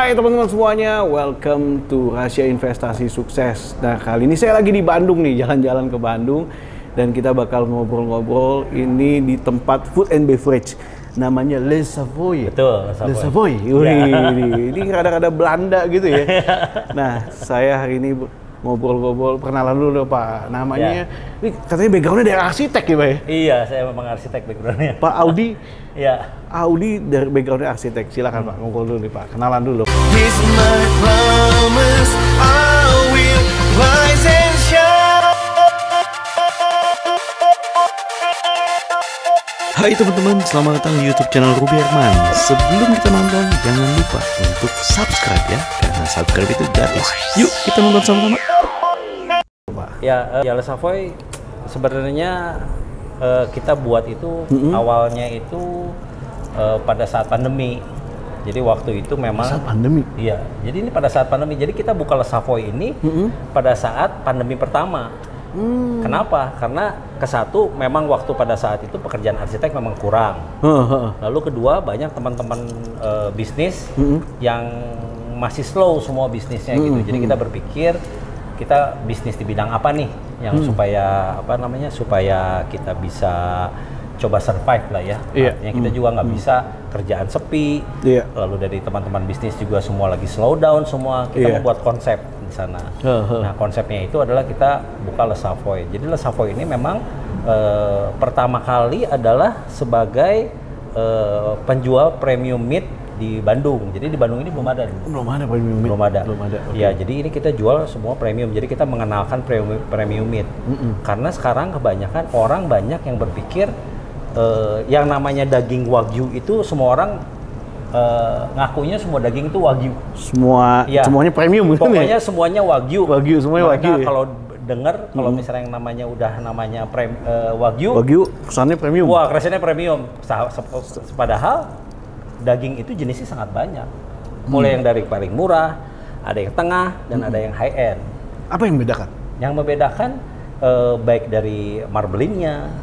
Hai teman-teman semuanya, welcome to Rahasia Investasi Sukses. Nah, kali ini saya lagi di Bandung nih, jalan-jalan ke Bandung. Dan kita bakal ngobrol-ngobrol ini di tempat food and beverage. Namanya Le Savoy. Betul, Le Savoy. Ini rada-rada Belanda gitu ya. Nah, saya hari ini ngobrol-ngobrol, perkenalan dulu dong Pak. Namanya, ini katanya backgroundnya dari arsitek ya Pak ya? Iya, saya memang arsitek backgroundnya. Pak Audi? Iya. Audi dari backgroundnya arsitek. Silakan Pak, ngobrol dulu nih Pak. Kenalan dulu. Here's my promise, I will rise and shine. Hai teman-teman, selamat datang di YouTube channel Ruby Herman. Sebelum kita nonton, jangan lupa untuk subscribe ya, karena subscribe itu gratis. Yuk, kita nonton sama-sama. Ya, Le Savoy sebenarnya kita buat itu awalnya itu pada saat pandemi. Jadi waktu itu memang saat pandemi. Iya. Jadi ini pada saat pandemi. Jadi kita buka Le Savoy ini pada saat pandemi pertama. Kenapa? Karena kesatu memang waktu pada saat itu pekerjaan arsitek memang kurang. Lalu kedua banyak teman-teman bisnis yang masih slow semua bisnisnya gitu. Jadi kita berpikir kita bisnis di bidang apa nih yang supaya supaya kita bisa coba survive lah ya. Artinya kita juga nggak bisa kerjaan sepi. Lalu dari teman-teman bisnis juga semua lagi slow down semua. Kita membuat konsep di sana. Nah, konsepnya itu adalah kita buka Le Savoy. Jadi Le Savoy ini memang pertama kali adalah sebagai penjual premium meat di Bandung. Jadi di Bandung ini belum ada dulu. Belum ada premium meat. Belum ada. Okay. Ya, jadi ini kita jual semua premium. Jadi kita mengenalkan premium meat. Karena sekarang kebanyakan orang banyak yang berpikir yang namanya daging wagyu itu semua orang ngakunya semua daging itu wagyu. Semuanya premium gitu. Pokoknya semuanya wagyu. Semuanya wagyu. Kalau dengar kalau misalnya yang namanya wagyu. Wagyu kesannya premium. Wah, kesannya premium. Padahal daging itu jenisnya sangat banyak. Mulai yang dari paling murah, ada yang tengah dan ada yang high end. Apa yang membedakan? Yang membedakan baik dari marbling-nya,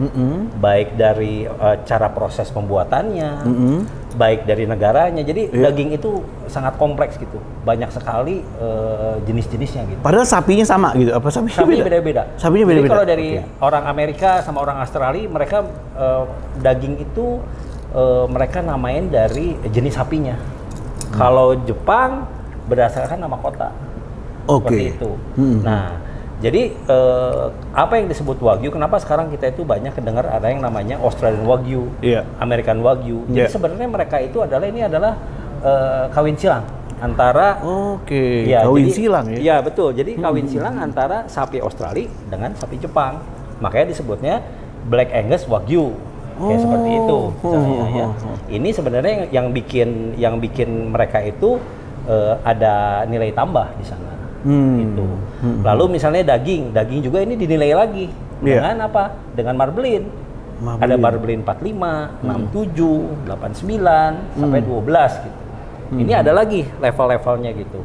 baik dari cara proses pembuatannya, baik dari negaranya. Jadi daging itu sangat kompleks gitu. Banyak sekali jenis-jenisnya gitu. Padahal sapinya sama gitu. Apa sapinya beda-beda? Sapinya beda-beda. Jadi kalau dari orang Amerika sama orang Australia, mereka daging itu mereka namain dari jenis sapinya. Kalau Jepang berdasarkan nama kota. Seperti itu. Nah, jadi apa yang disebut wagyu? Kenapa sekarang kita itu banyak kedengar ada yang namanya Australian Wagyu, American Wagyu. Jadi sebenarnya mereka itu adalah kawin silang antara kawin silang ya. Iya, betul. Jadi kawin silang antara sapi Australia dengan sapi Jepang. Makanya disebutnya Black Angus Wagyu. Kayak seperti itu. Ya. Ini sebenarnya yang bikin mereka itu ada nilai tambah di sana. Itu. Lalu misalnya daging juga ini dinilai lagi dengan apa? Dengan marbling. Ada marbling 45, 67, 89 sampai 12 gitu. Ini ada lagi level-levelnya gitu.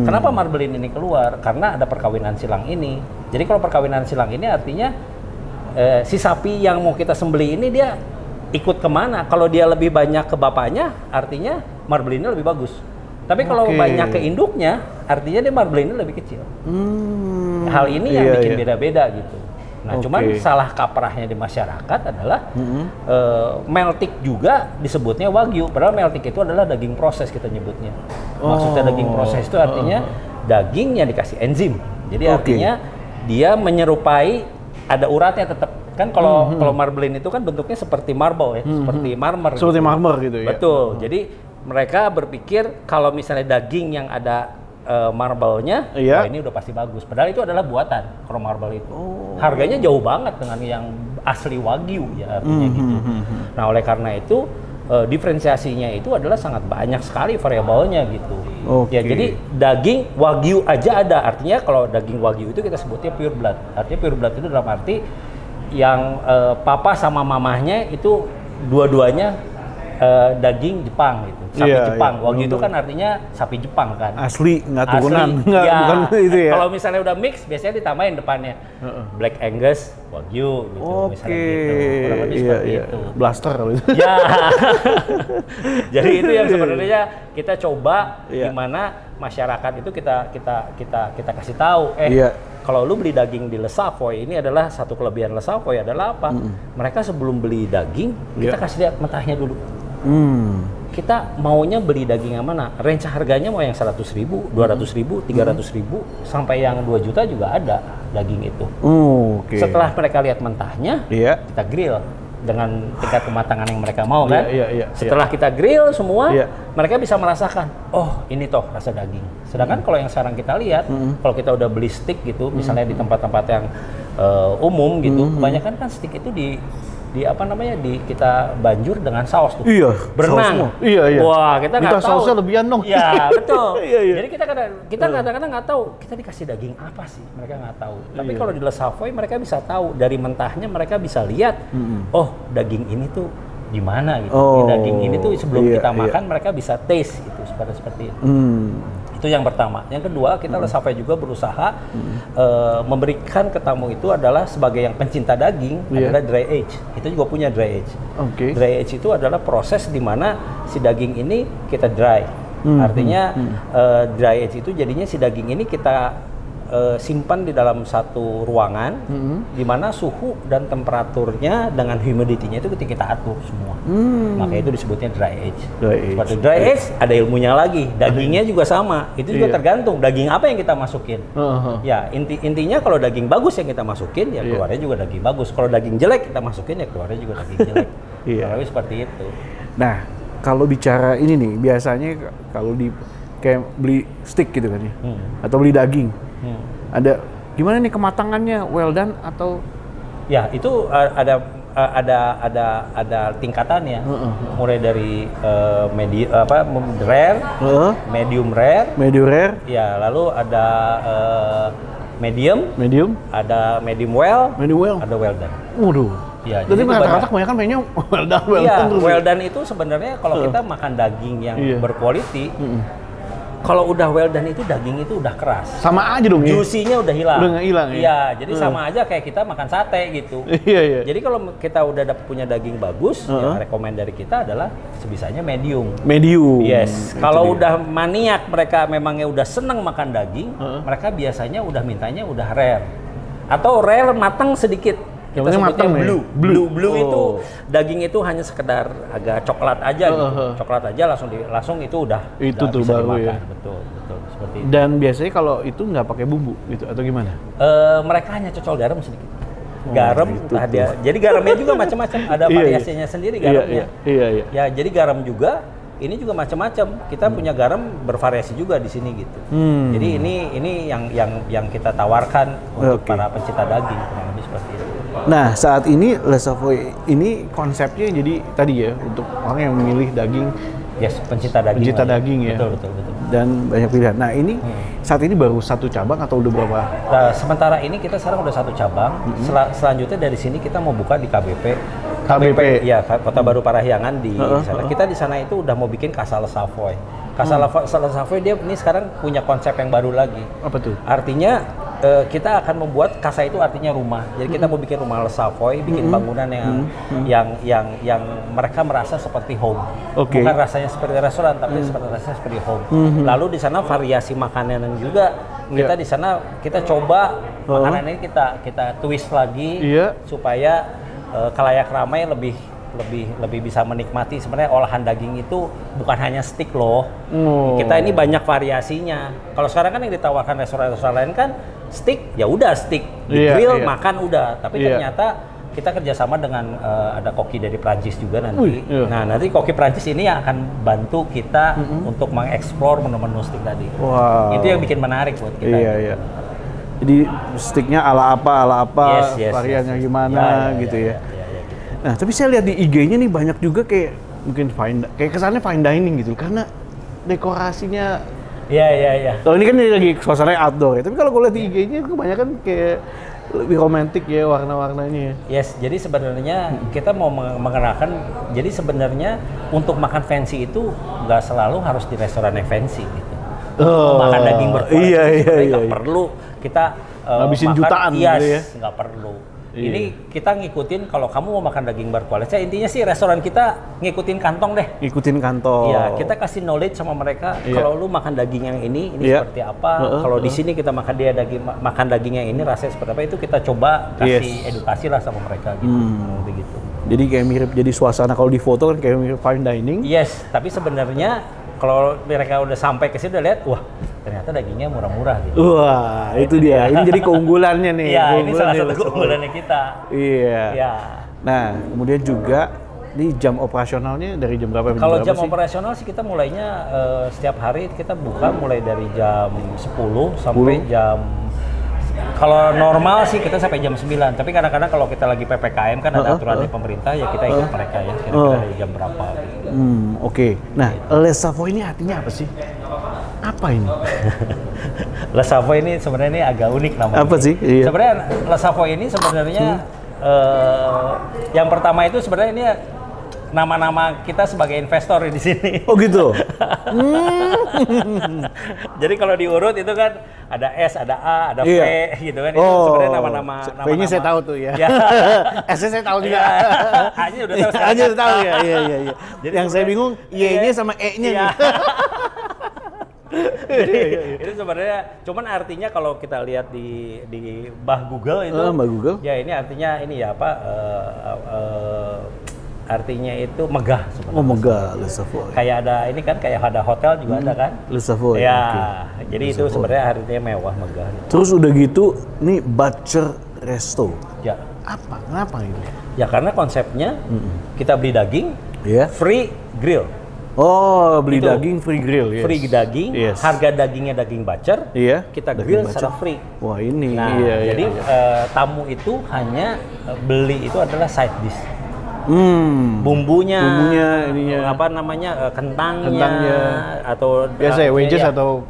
Kenapa marbling ini keluar? Karena ada perkawinan silang ini. Jadi kalau perkawinan silang ini artinya si sapi yang mau kita sembelih ini dia ikut kemana? Kalau dia lebih banyak ke bapaknya, artinya marbling-nya lebih bagus. Tapi kalau banyak ke induknya, artinya dia marbling-nya lebih kecil. Hal ini yang bikin beda-beda gitu. Nah, cuman salah kaprahnya di masyarakat adalah meltik juga disebutnya wagyu. Padahal meltik itu adalah daging proses kita nyebutnya. Maksudnya daging proses itu artinya daging yang dikasih enzim. Jadi artinya dia menyerupai ada uratnya tetap. Kan kalau marbling itu kan bentuknya seperti marble ya, seperti marmer. Seperti marmer gitu ya. Betul. Jadi mereka berpikir kalau misalnya daging yang ada marble-nya, ini udah pasti bagus. Padahal itu adalah buatan kalau marble itu. Harganya jauh banget dengan yang asli wagyu ya artinya gitu. Nah, oleh karena itu diferensiasinya itu adalah sangat banyak sekali variabelnya gitu. Ya, jadi daging wagyu aja ada. Artinya kalau daging wagyu itu kita sebutnya pure blood. Artinya pure blood itu dalam arti yang papa sama mamahnya itu dua-duanya daging Jepang gitu, sapi Iya, Jepang. iya, Wagyu itu betul. kan artinya sapi Jepang kan. Asli, nggak Asli, turunan, nggak ya. bukan itu ya. Kalau misalnya udah mix, biasanya ditambahin depannya Black Angus, Wagyu gitu, misalnya gitu. Kurang lebih seperti itu. Blaster kalau itu. Ya, jadi itu yang sebenarnya kita coba Iya. gimana masyarakat itu kita kasih tahu. Iya. Kalau lu beli daging di Le Savoy, ini adalah satu kelebihan Le Savoy adalah apa? Mereka sebelum beli daging, kita Iya. kasih lihat mentahnya dulu. Kita maunya beli daging yang mana? Range harganya mau yang 100.000, 200.000, 300.000, sampai yang 2 juta juga ada daging itu. Oke. Setelah mereka lihat mentahnya, Iya. kita grill dengan tingkat kematangan yang mereka mau kan. Iya. Setelah kita grill semua, Iya. mereka bisa merasakan, oh ini toh rasa daging. Sedangkan kalau yang sekarang kita lihat, kalau kita udah beli steak gitu, misalnya di tempat-tempat yang umum gitu, kebanyakan kan steak itu di kita banjur dengan saus tuh. Iya. Berenang. saus semua. Iya. Wah, kita Minta nggak tahu. sausnya lebihan dong. Iya, betul. Iya. Jadi kita kadang-kadang nggak tahu kita dikasih daging apa sih, mereka nggak tahu. Tapi Iya. kalau di Le Savoy mereka bisa tahu dari mentahnya, mereka bisa lihat, oh daging ini tuh di mana gitu. Oh, Daging ini tuh sebelum iya, kita iya. makan mereka bisa taste gitu, seperti itu. Itu yang pertama. Yang kedua, kita Le Savoy juga berusaha memberikan ke tamu itu adalah sebagai yang pencinta daging Iya. adalah dry age. Itu juga punya dry age. Oke. Dry age itu adalah proses di mana si daging ini kita dry. Artinya dry age itu jadinya si daging ini kita simpan di dalam satu ruangan di mana suhu dan temperaturnya dengan humidity-nya itu kita atur semua. Makanya itu disebutnya dry age. Dry age. Seperti dry age ada ilmunya lagi. Dagingnya juga sama. Itu juga Iya. tergantung daging apa yang kita masukin. Ya, intinya kalau daging bagus yang kita masukin ya Iya. keluarnya juga daging bagus. Kalau daging jelek kita masukin ya keluarnya juga daging jelek. Iya. Kurang lebih seperti itu. Nah, kalau bicara ini nih, biasanya kalau di kayak beli steak gitu kan ya, atau beli daging, ada gimana nih kematangannya, well done atau Ya, itu ada tingkatannya. Mulai dari rare, medium rare, medium rare, ya, lalu ada medium, ada medium well, ada well done. Waduh. Ya, Jadi itu rata-rata banyak. kebanyakan mainnya well done, well Iya, done terus. well done itu sebenarnya kalau kita makan daging yang Iya. berkualiti, kalau udah well done itu daging itu udah keras. Sama aja dong ya. Juicy-nya udah hilang. Udah nggak hilang ya? Iya, jadi sama aja kayak kita makan sate gitu. Iya. Jadi kalau kita udah punya daging bagus, yang rekomend dari kita adalah sebisanya medium. Medium. Yes, Itu kalau dia. udah maniak mereka memangnya udah seneng makan daging, mereka biasanya udah mintanya udah rare. Atau rare matang sedikit. Kita Yang penting sebutnya matang ya? blue. Blue Oh. itu daging itu hanya sekedar agak coklat aja gitu. Coklat aja langsung itu udah Itu tuh bisa baru dimakan. ya. Betul, seperti itu. Dan biasanya kalau itu nggak pakai bumbu gitu atau gimana? Mereka hanya cocol garam sedikit. Garam itu entah dia. Jadi garamnya juga macam-macam, ada Iya, iya. variasinya sendiri garamnya. Iya. Ya, jadi garam juga ini juga macam-macam. Kita punya garam bervariasi juga di sini gitu. Jadi ini yang kita tawarkan untuk Oke. para pencinta daging, kurang lebih seperti itu. Nah, saat ini Le Savoy ini konsepnya jadi tadi ya untuk orang yang memilih daging, Yes, pencinta daging. pencinta lah daging ya. Betul. Dan banyak pilihan. Nah, ini saat ini baru satu cabang atau udah berapa? Nah, sementara ini kita sekarang udah satu cabang. Selanjutnya dari sini kita mau buka di KBP. KBP. Ya, Kota Baru Parahyangan di sana. Kita di sana itu udah mau bikin Casa Le Savoy. Casa Le Savoy dia ini sekarang punya konsep yang baru lagi. Apa tuh? Artinya kita akan membuat casa itu artinya rumah. Jadi kita mau bikin rumah Le Savoy, bikin bangunan yang mereka merasa seperti home. Oke. Bukan rasanya seperti restoran, tapi rasanya seperti home. Lalu di sana variasi makanan juga kita di sana kita coba makanan ini kita twist lagi supaya khalayak ramai lebih bisa menikmati. Sebenarnya olahan daging itu bukan hanya steak loh. Kita ini banyak variasinya. Kalau sekarang kan yang ditawarkan restoran-restoran lain kan steak, ya udah steak, di grill makan udah. Tapi ternyata kita kerjasama dengan ada koki dari Prancis juga nanti. Nah, nanti koki Prancis ini yang akan bantu kita untuk mengeksplor menu-menu steak tadi. Wow. Itu yang bikin menarik buat kita. Iya. Jadi steaknya ala apa, Yes, variannya yes. gimana gitu ya. Nah, tapi saya lihat di IG-nya nih banyak juga kayak mungkin kayak kesannya fine dining gitu karena dekorasinya. Iya. Kalau ini kan lagi suasananya outdoor ya, tapi kalau gue lihat di IG-nya kebanyakan kayak lebih romantis ya warna-warnanya. Yes, jadi sebenarnya kita mau mengenalkan, jadi sebenarnya untuk makan fancy itu nggak selalu harus di restoran yang fancy gitu. Untuk makan daging berkualitas sebenarnya nggak perlu kita ngabisin makan, jutaan gitu ya. Nggak perlu. Ini kita ngikutin kalau kamu mau makan daging berkualitas, intinya sih restoran kita ngikutin kantong deh. Ngikutin kantong. Iya, kita kasih knowledge sama mereka. Kalau lu makan daging yang ini seperti apa. Kalau di sini kita makan makan daging yang ini rasanya seperti apa, itu kita coba kasih edukasi lah sama mereka gitu. Begitu. Jadi kayak mirip, jadi suasana kalau di foto kan kayak mirip fine dining. Yes, tapi sebenarnya kalau mereka udah sampai ke sini udah lihat, wah ternyata dagingnya murah-murah gitu. Wah, itu dia. Ini jadi keunggulannya nih. Iya, ini salah satu keunggulannya kita. Iya. Ya. Nah, kemudian juga ini jam operasionalnya dari jam berapa? Kalau jam operasional sih kita mulainya setiap hari kita buka mulai dari jam 10 sampai jam, kalau normal sih kita sampai jam 9, tapi kadang-kadang kalau kita lagi PPKM kan ada aturan dari pemerintah, ya kita ikut mereka ya, kira-kira dari jam berapa gitu. Oke. Nah, Les Savoy ini artinya apa sih? Apa ini? Les Savoy ini sebenarnya ini agak unik namanya. Apa sih? Iya. Sebenarnya Les Savoy ini sebenarnya yang pertama itu sebenarnya ini nama-nama kita sebagai investor di sini. Oh gitu. Jadi kalau diurut itu kan ada S, ada A, ada V gitu kan. Itu sebenarnya nama-nama. V-nya saya tahu tuh ya. S-nya saya tahu juga. A-nya udah tahu. A-nya udah tahu ya. Iya. Jadi yang saya bingung Y-nya sama E-nya nih. Jadi itu sebenarnya cuman artinya kalau kita lihat di bah Google itu, bah Google. Ya ini artinya ini ya apa? Artinya itu megah sebenarnya. Oh megah, Les Savoy. Kayak ada ini kan, kayak ada hotel juga ada kan? Les Savoy. Ya, jadi itu sebenarnya artinya mewah, megah. Terus udah gitu, nih Butcher Resto. Ya. Apa? Kenapa ini? Ya karena konsepnya kita beli daging, free grill. Oh, beli Itu. daging free grill, yes. Free daging, harga dagingnya daging Butcher, kita grill secara free. Wah ini, nah, jadi tamu itu hanya beli itu adalah side dish. Bumbunya ininya. Apa namanya, kentangnya atau biasa ya, wedges atau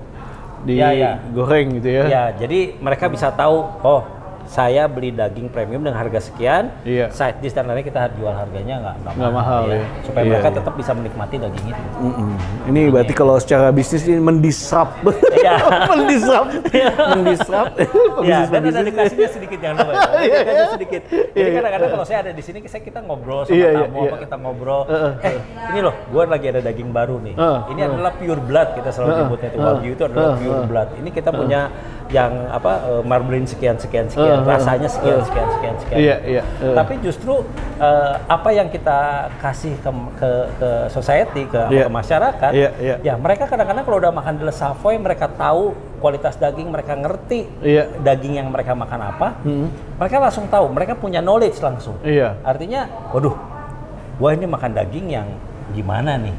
digoreng gitu ya. Ya, jadi mereka bisa tahu, oh saya beli daging premium dengan harga sekian, side dish dan lainnya kita jual harganya nggak mahal ya. Supaya mereka tetap bisa menikmati daging itu. Ini berarti kalau secara bisnis ini mendisrupt. mendisrupt. Ya, dan ada dikasihnya sedikit, jangan lupa. Sedikit. Jadi kadang-kadang kalau saya ada di sini, kita ngobrol sama tamu, kita ngobrol. Ini loh, gue lagi ada daging baru nih. Ini adalah pure blood, kita selalu nyebutnya itu. Wagyu itu adalah pure blood. Ini kita punya yang apa, marblin sekian, rasanya sekian. Tapi justru apa yang kita kasih ke society, ke masyarakat, ya mereka kadang-kadang kalau udah makan di Les Savoy, mereka tahu kualitas daging, mereka ngerti daging yang mereka makan apa, mereka langsung tahu, mereka punya knowledge langsung. Artinya, waduh, gua ini makan daging yang gimana nih?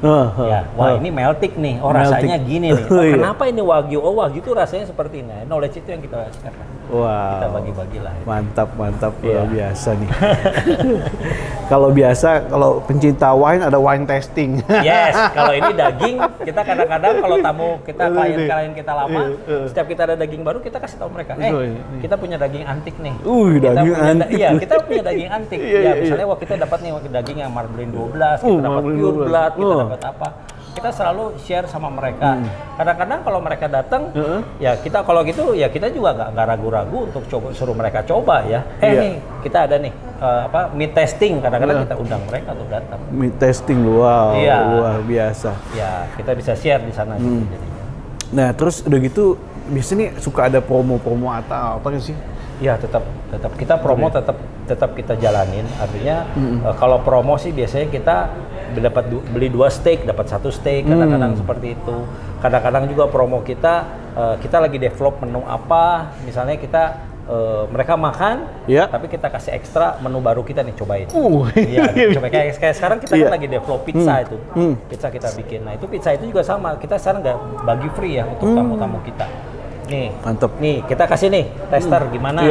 Wah ini meltik nih. Oh rasanya gini nih. Oh, kenapa ini wagyu? Oh wagyu itu rasanya seperti ini. Knowledge itu yang kita sekarang. Kita bagi-bagi lah. Mantap, luar biasa nih. Kalau biasa, kalau pencinta wine ada wine tasting. Yes, kalau ini daging, kita kadang-kadang kalau tamu kita, klien kita lama, setiap kita ada daging baru kita kasih tahu mereka, kita punya daging antik nih. Daging antik. Iya, kita punya daging antik. Ya, misalnya waktu kita dapat nih daging yang marblin 12, kita dapat pure blood, kita dapat apa? Kita selalu share sama mereka. Kadang-kadang kalau mereka datang, ya kita kalau gitu ya kita juga nggak ragu-ragu untuk suruh mereka coba ya. Nih kita ada nih meat testing. Kadang-kadang kita undang mereka untuk datang. Meat testing, luar biasa. Ya kita bisa share di sana. Nah terus udah gitu biasanya nih suka ada promo-promo atau apa sih? Ya tetap kita promo tetap kita jalanin. Artinya kalau promo sih biasanya kita beli 2 steak dapat 1 steak, kadang-kadang seperti itu. Kadang-kadang juga promo kita lagi develop menu apa, misalnya kita mereka makan, tapi kita kasih ekstra menu baru kita nih, cobain. Coba kayak sekarang kita kan lagi develop pizza itu, pizza kita bikin. Nah itu pizza itu juga sama, kita sekarang nggak bagi free ya untuk tamu-tamu kita. Nih, mantep. Nih kita kasih nih tester gimana,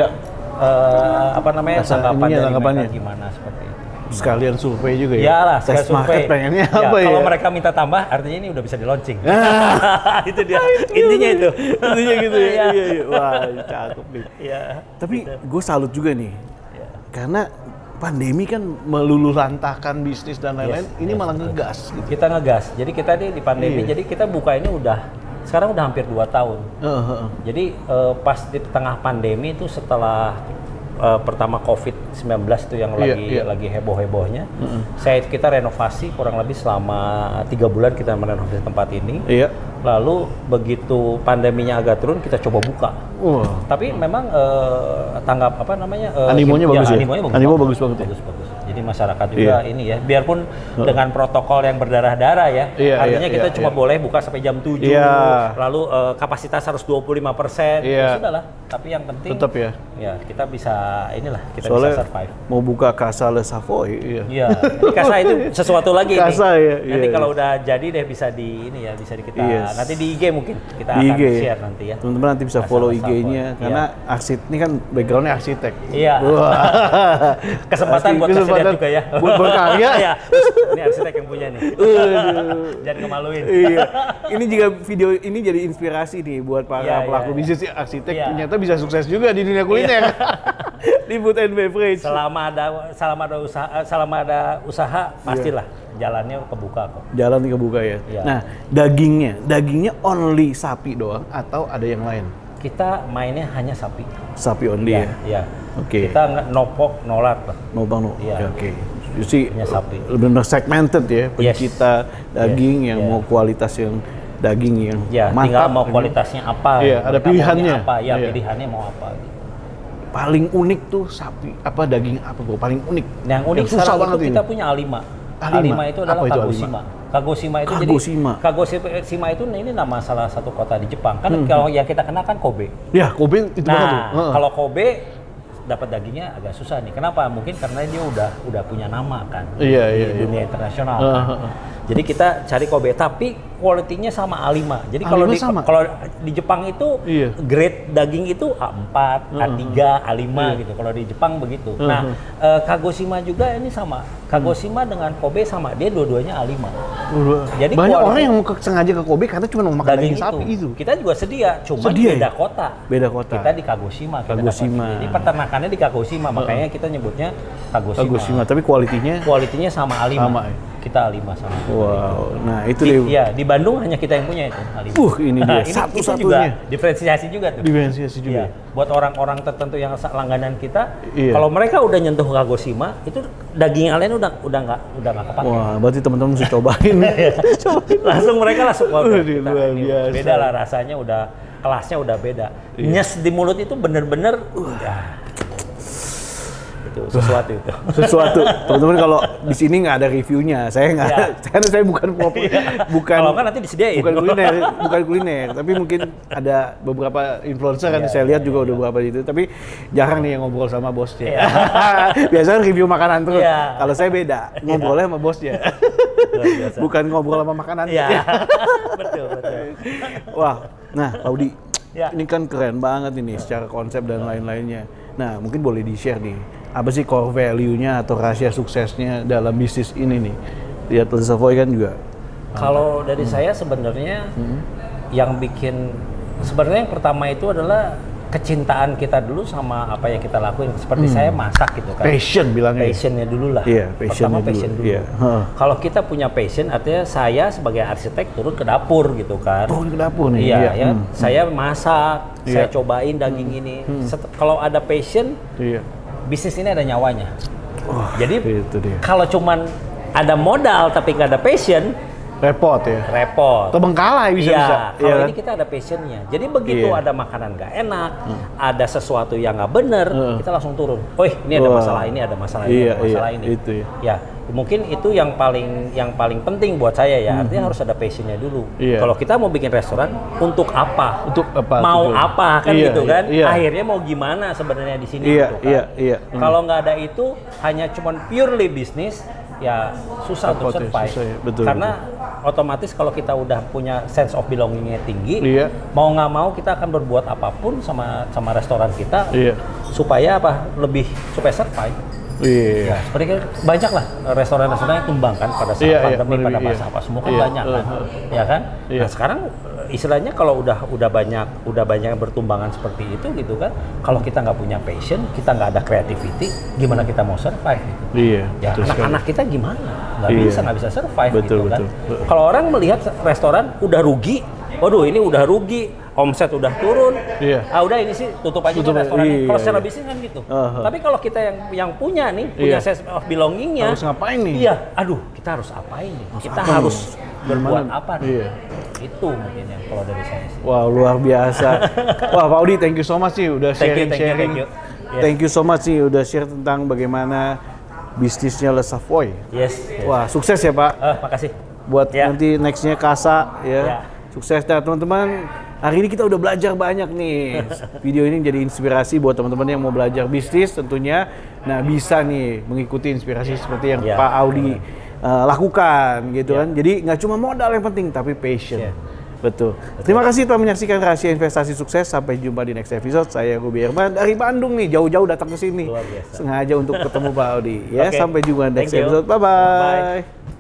apa namanya, tanggapan dari mereka gimana seperti itu. sekalian survei juga ya. Iyalah, Tes sekalian market survei. pengennya Ya, apa ya? kalau mereka minta tambah, artinya ini udah bisa di launching. Itu dia. Intinya itu. Intinya gitu ya. Iya. Iya. Wah, cakep nih. Iya. Tapi gue salut juga nih. Karena pandemi kan meluluhlantahkan bisnis dan lain-lain, ini malah ngegas gitu. Kita ngegas. Jadi kita di pandemi, Iya. jadi kita buka ini sekarang udah hampir 2 tahun. Jadi pas di tengah pandemi itu setelah pertama COVID-19 itu yang lagi heboh-hebohnya, kita renovasi kurang lebih selama 3 bulan kita merenovasi tempat ini. Iya. Lalu begitu pandeminya agak turun, kita coba buka. Tapi memang Animonya bagus ya? Animo bagus banget ya? Bagus. Jadi masyarakat juga ini ya, biarpun dengan protokol yang berdarah-darah ya, artinya kita cuma boleh buka sampai jam 7, lalu kapasitas harus 25%, ya sudahlah. Tapi yang penting tetap ya kita bisa soalnya bisa survive. Mau buka Casa Le Savoy, Iya. Casa itu sesuatu lagi Casa, nih. Ya, nanti kalau udah jadi deh bisa kita nanti di IG mungkin kita di akan IG, share nanti ya. Teman-teman nanti bisa follow IG-nya karena ini kan backgroundnya arsitek. Iya. Kesempatan buat kasih lihat juga ya. Buat berkarya. Iya. Ini arsitek yang punya nih. Jangan kemaluin. Iya. Ini juga video ini jadi inspirasi nih buat para pelaku bisnis arsitek. Ternyata bisa sukses juga di dunia kuliner. Di food and beverage. Selama ada usaha pastilah jalannya kebuka kok. Jalan kebuka ya. Nah, dagingnya only sapi doang atau ada yang lain? Kita mainnya hanya sapi. Sapi only ya. Iya. Oke. Kita nggak no pork, no lard lah. No bang no. Iya. Oke. Jadi hanya sapi. Benar segmented ya, pencinta daging yang mau kualitas yang daging yang mantap. Tinggal mau kualitasnya apa. Iya, ada pilihannya. Pilihannya mau apa. Paling unik tuh sapi daging apa bro? Paling unik. Yang unik susah sekarang banget itu ini. kita punya A5. A5 itu adalah Kagoshima. Kagoshima itu ini nama salah satu kota di Jepang. Kan kalau yang kita kenal kan Kobe. Ya, Kobe itu banget tuh. Kalau Kobe dapat dagingnya agak susah nih. Kenapa? Mungkin karena dia udah punya nama kan di dunia internasional kan. Jadi kita cari Kobe, tapi kualitinya sama A5. Jadi kalau di Jepang itu grade daging itu A4, A3, A5 gitu. Kalau di Jepang begitu. Nah, Kagoshima juga ini sama. Kagoshima dengan Kobe sama, dia dua-duanya A5. Jadi banyak orang yang sengaja ke Kobe karena cuma mau makan daging sapi itu. Kita juga sedia, cuma beda kota. Beda kota. Kita di Kagoshima. Jadi peternakannya di Kagoshima, makanya kita nyebutnya Kagoshima. Tapi kualitinya sama A5. Sama. Kita A5 sama. Wow, nah itu di Bandung hanya kita yang punya itu A5. Ini dia satu-satunya. Diferensiasi juga tuh. Diferensiasi juga. Buat orang-orang tertentu yang langganan kita, kalau mereka udah nyentuh Kagoshima, itu daging yang lain udah nggak kepake. Wah, berarti teman-teman mesti cobain. Langsung mereka luar biasa. Beda lah rasanya, kelasnya udah beda. Nyes di mulut itu bener-bener sesuatu. Teman-teman kalau di sini nggak ada reviewnya, saya nggak, karena saya bukan kalau kan nanti disediain. bukan kuliner, tapi mungkin ada beberapa influencer kan saya lihat juga udah beberapa itu, tapi jarang nih yang ngobrol sama bosnya. Biasanya review makanan terus. Kalau saya beda, ngobrolnya sama bosnya. Bukan ngobrol sama makanan. Betul. Wah, nah Laudi, ini kan keren banget ini secara konsep dan lain-lainnya. Nah, mungkin boleh di-share nih, apa sih core value-nya atau rahasia suksesnya dalam bisnis ini nih? Lihat Le Savoy kan juga. Kalau dari saya sebenarnya yang sebenarnya yang pertama itu adalah kecintaan kita dulu sama apa yang kita lakuin. Seperti saya masak gitu kan. Passion bilangnya. Passionnya dulu lah. Iya, pertama passion dulu. Kalau kita punya passion, artinya saya sebagai arsitek turun ke dapur gitu kan. Turun ke dapur nih. Iya. Saya masak, saya cobain daging ini. Kalau ada passion, bisnis ini ada nyawanya. Jadi kalau cuman ada modal tapi nggak ada passion, repot ya. Terbengkalai bisa. Kalau ini kita ada passionnya. Jadi begitu ada makanan nggak enak, ada sesuatu yang nggak bener, kita langsung turun. Ini ada masalah ini, ada masalah ini, ada masalah ini. Itu ya. Mungkin itu yang paling penting buat saya ya. Artinya harus ada passionnya dulu. Kalau kita mau bikin restoran, untuk apa? Mau apa kan gitu kan? Akhirnya mau gimana sebenarnya di sini gitu kan? Kalau nggak ada itu, hanya cuman purely bisnis, ya susah untuk survive. Karena otomatis kalau kita udah punya sense of belongingnya tinggi, mau nggak mau kita akan berbuat apapun sama restoran kita supaya survive. Iya. Ya, seperti kan banyak lah restoran-restoran yang tumbang kan pada saat pandemi, pada masa apa semua kan banyak kan, ya kan. Nah sekarang istilahnya kalau udah banyak yang bertumbangan seperti itu gitu kan, kalau kita nggak punya passion, kita nggak ada creativity, gimana kita mau survive gitu? Iya. Ya anak-anak kita gimana? Nggak bisa survive betul, gitu kan. betul. Kalau orang melihat restoran udah rugi, waduh ini udah rugi, omset udah turun, udah ini sih tutup aja restoran. Kalau secara bisnis kan gitu. Tapi kalau kita yang punya nih, punya sense of belongingnya, harus ngapain nih? Iya, aduh kita harus apain nih? Kita harus berbuat apa nih? Iya. Itu mungkin yang kalau dari saya sih. Wow, luar biasa. Wah, Pak Audi, thank you so much sih udah sharing. Thank you. Yes. Thank you so much sih udah share tentang bagaimana bisnisnya Le Savoy. Yes. Wah, sukses ya Pak. Makasih. Buat nanti nextnya Kasa ya. Sukses dah teman-teman. Hari ini kita udah belajar banyak nih. Video ini jadi inspirasi buat teman-teman yang mau belajar bisnis tentunya. Nah bisa nih mengikuti inspirasi seperti yang Pak Audi lakukan gitu kan. Jadi nggak cuma modal yang penting tapi passion. Betul. Terima kasih telah menyaksikan Rahasia Investasi Sukses. Sampai jumpa di next episode. Saya Ruby Herman dari Bandung nih. Jauh-jauh datang ke sini. Sengaja untuk ketemu Pak Audi. Ya, sampai jumpa di next episode. Bye-bye.